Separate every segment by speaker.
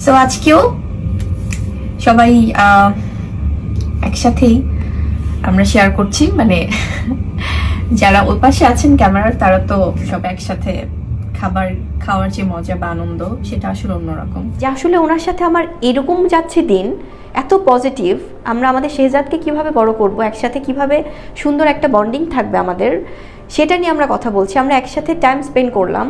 Speaker 1: So আজকেও সবাই একসাথেই আমরা শেয়ার করছি, মানে যারা ওই পাশে আছেন ক্যামেরার তারা তো সব একসাথে খাবার খাওয়ার যে মজা বা আনন্দ সেটা আসলে অন্যরকম।
Speaker 2: যে আসলে ওনার সাথে আমার এরকম যাচ্ছে দিন, এত পজিটিভ। আমরা আমাদের শেহজাদকে কিভাবে বড় করব, একসাথে কিভাবে সুন্দর একটা বন্ডিং থাকবে আমাদের, সেটা নিয়ে আমরা কথা বলছি। আমরা একসাথে টাইম স্পেন্ড করলাম।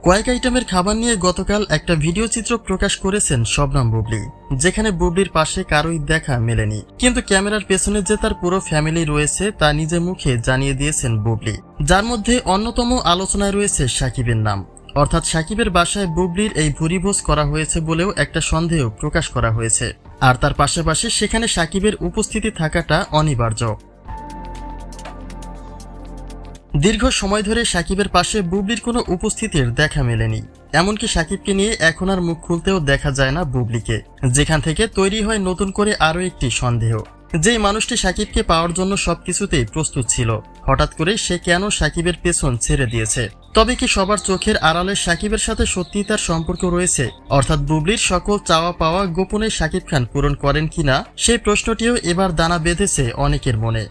Speaker 3: কয়েক আইটেমের খাবার নিয়ে গতকাল একটা ভিডিও চিত্র প্রকাশ করেছেন শবনম বুবলী, যেখানে বুবলির পাশে কারোই দেখা মেলেনি, কিন্তু ক্যামেরার পেছনে যে তার পুরো ফ্যামিলি রয়েছে তা নিজে মুখে জানিয়ে দিয়েছেন বুবলী, যার মধ্যে অন্যতম আলোচনায় রয়েছে সাকিবের নাম। অর্থাৎ সাকিবের বাসায় বুবলির এই ভুরিভোজ করা হয়েছে বলেও একটা সন্দেহ প্রকাশ করা হয়েছে, আর তার পাশাপাশি সেখানে সাকিবের উপস্থিতি থাকাটা অনিবার্য। দীর্ঘ সময় ধরে সাকিবের পাশে বুবলির কোনো উপস্থিতির দেখা মেলেনি, এমনকি সাকিবকে নিয়ে এখন আর মুখ খুলতেও দেখা যায় না বুবলিকে, যেখান থেকে তৈরি হয় নতুন করে আরও একটি সন্দেহ, যেই মানুষটি সাকিবকে পাওয়ার জন্য সবকিছুতেই প্রস্তুত ছিল, হঠাৎ করে সে কেন সাকিবের পেছন ছেড়ে দিয়েছে। তবে কি সবার চোখের আড়ালে সাকিবের সাথে সত্যিই তার সম্পর্ক রয়েছে, অর্থাৎ বুবলির সকল চাওয়া পাওয়া গোপনে সাকিব খান পূরণ করেন কিনা, সেই প্রশ্নটিও এবার দানা বেঁধেছে অনেকের মনে।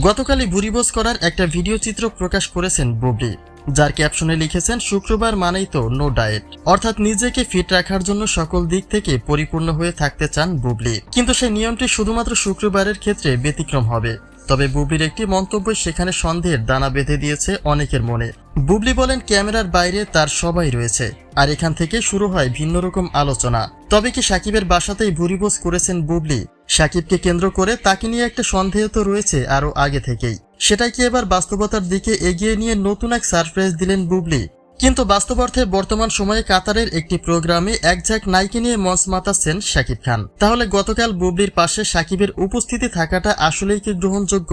Speaker 3: গতকালই ভুরিভোজ করার একটা ভিডিও চিত্র প্রকাশ করেছেন বুবলী, যার ক্যাপশনে লিখেছেন শুক্রবার মানেই তো নো ডায়েট, অর্থাৎ নিজেকে ফিট রাখার জন্য সকল দিক থেকে পরিপূর্ণ হয়ে থাকতে চান বুবলী, কিন্তু সেই নিয়মটি শুধুমাত্র শুক্রবারের ক্ষেত্রে ব্যতিক্রম হবে। তবে বুবলির একটি মন্তব্য সেখানে সন্দেহের দানা বেঁধে দিয়েছে অনেকের মনে। বুবলী বলেন ক্যামেরার বাইরে তার সবাই রয়েছে, আর এখান থেকে শুরু হয় ভিন্ন রকম আলোচনা। তবে কি সাকিবের বাসাতেই ভুরিভোজ করেছেন বুবলী? সাকিবকে কেন্দ্র করে তাকে নিয়ে একটা সন্দেহ তো রয়েছে আরো আগে থেকেই, সেটাই কি এবার বাস্তবতার দিকে এগিয়ে নিয়ে নতুন এক সারপ্রাইজ দিলেন বুবলী? কিন্তু বাস্তব অর্থে বর্তমান সময়ে কাতারের একটি প্রোগ্রামে একঝাঁক নায়িকা নিয়ে মঞ্চ মাতাচ্ছেন শাকিব খান। তাহলে গতকাল বুবলির পাশে সাকিবের উপস্থিতি থাকাটা আসলেই কি গ্রহণযোগ্য?